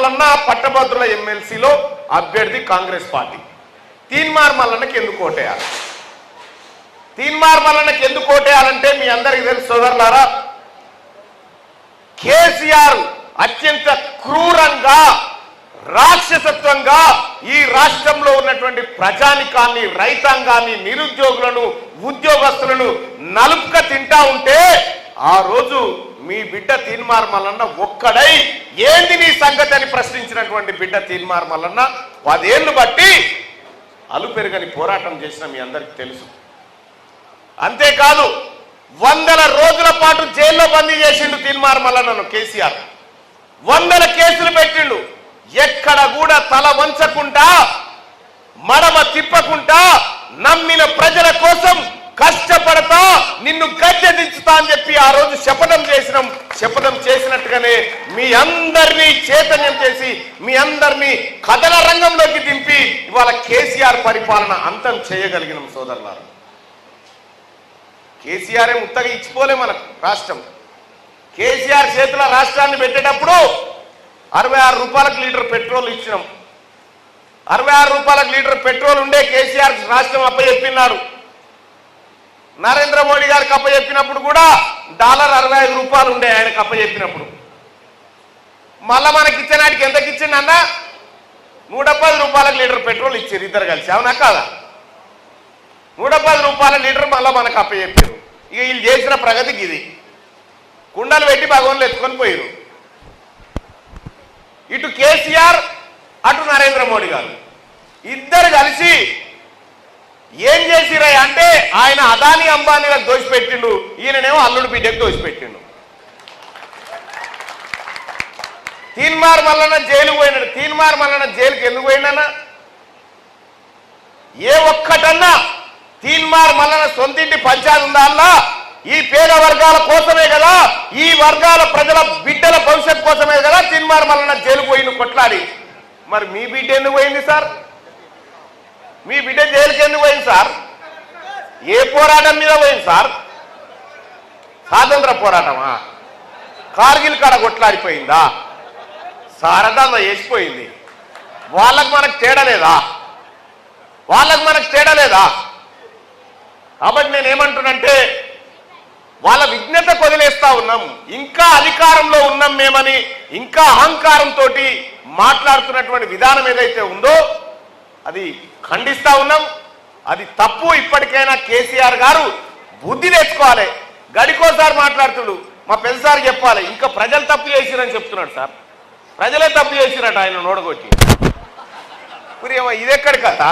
మల్లన్న పట్టభద్రుల ఎమ్మెల్సీలో అభ్యర్థి కాంగ్రెస్ పార్టీ. తీన్మార్ మల్లన్నకి ఎందుకు ఓటేయాలి? తీన్మార్ మల్లన్నకి ఎందుకు ఓటేయాలంటే మీ అందరికీ తెలుసు సోదరులారా, కేసీఆర్ అత్యంత క్రూరంగా రాక్షసత్వంగా ఈ రాష్ట్రంలో ఉన్నటువంటి ప్రజానికాన్ని, రైతాంగాన్ని, నిరుద్యోగులను, ఉద్యోగస్తులను నలుపుక తింటా ఉంటే ఆ రోజు మీ బిడ్డ తీన్మార్ మల్లన్న ఒక్కడై ఏంది నీ సంగతి అని ప్రశ్నించినటువంటి బిడ్డ తీన్మార్ మల్లన్న 10 ఏళ్లు బట్టి అలుపెరుగని పోరాటం చేసిన మీ అందరికీ తెలుసు. అంతేకాదు 100 రోజుల పాటు జైల్లో బందీ చేసిండు తీన్మార్ మల్లన్నను కేసీఆర్. 100 కేసులు పెట్టిండు. ఎక్కడ కూడా తల వంచకుండా, మడమ తిప్పకుండా నమ్మిన ప్రజల కోసం కష్టపడతా నిన్ను గద్దె దించుతా అని చెప్పి ఆ రోజు శపథం చేసినాం. శపథం చేసినట్టుగానే మీ అందరినీ చైతన్యం చేసి, మీ అందరినీ కథల రంగంలోకి దింపి ఇవాళ కేసీఆర్ పరిపాలన అంతం చేయగలిగినాం సోదరులారా. కేసీఆరే ముత్తగా ఇచ్చిపోలే మనకు రాష్ట్రం. కేసీఆర్ చేతిలో రాష్ట్రాన్ని పెట్టేటప్పుడు 66 రూపాయలకు లీటర్ పెట్రోల్ ఇచ్చినాం. 66 రూపాయలకు లీటర్ పెట్రోల్ ఉండే కేసీఆర్ రాష్ట్రం అప్పచెప్పినాడు. నరేంద్ర మోడీ గారికి అప్పచెప్పినప్పుడు కూడా $65 రూపాయలు ఉండే ఆయనకు అప్పచెప్పినప్పుడు. మళ్ళా మనకి ఇచ్చినాడికి ఎంతకి ఇచ్చిండు అన్న? 110 రూపాయలకు లీటర్ పెట్రోల్ ఇచ్చారు ఇద్దరు కలిసి. అవునా కాదా? 110 రూపాయల లీటర్ మళ్ళా మనకు అప్పచెప్పారు. ఇక వీళ్ళు చేసిన ప్రగతికి ఇది. కుండలు పెట్టి భగవాన్లు ఎత్తుకొని పోయారు. ఇటు కేసీఆర్, అటు నరేంద్ర మోడీ గారు ఇద్దరు కలిసి ఏం చేసిరా అంటే ఆయన అదానీ అంబానీలకు దోషిపెట్టిండు, ఈయననేమో అల్లుడు బిడ్డకు దోషిపెట్టిండు. తీన్మార్ మల్లన్న జైలుకు పోయినాడు. తీన్మార్ మల్లన్న జైలుకి ఎందుకు పోయినా? ఏ ఒక్కటన్నా తీన్మార్ మల్లన్న సొంతింటి పంచాయతీ ఉందా? ఈ పేద వర్గాల కోసమే కదా, ఈ వర్గాల ప్రజల బిడ్డల భవిష్యత్ కోసమే కదా తీన్మార్ మల్లన్న జైలుకు పోయింది కొట్లాడి. మరి మీ బిడ్డ ఎందుకు పోయింది సార్? మీ బిడ్డ జైలుకి ఎందుకు పోయింది సార్? ఏ పోరాటం మీద పోయింది సార్? స్వాతంత్ర పోరాటమా? కార్గిల్ కాడ కొట్లాడిపోయిందా? సారదా వేసిపోయింది. వాళ్ళకు మనకు తేడా లేదా? వాళ్ళకు మనకు తేడా లేదా? కాబట్టి నేనేమంటున్నంటే వాళ్ళ విజ్ఞత వదిలేస్తా ఉన్నాం. ఇంకా అధికారంలో ఉన్నాం మేమని ఇంకా అహంకారంతో మాట్లాడుతున్నటువంటి విధానం ఏదైతే ఉందో అది ఖండిస్తా ఉన్నాం. అది తప్పు. ఇప్పటికైనా కేసీఆర్ గారు బుద్ధి తెచ్చుకోవాలి. గడికోసారి మాట్లాడుతుడు, మా పెద్దసారి చెప్పాలి. ఇంకా ప్రజలు తప్పు చేసిరని చెప్తున్నాడు సార్. ప్రజలే తప్పు చేసిరట ఆయన నోడగొట్టి. ఇదెక్కడి కథ?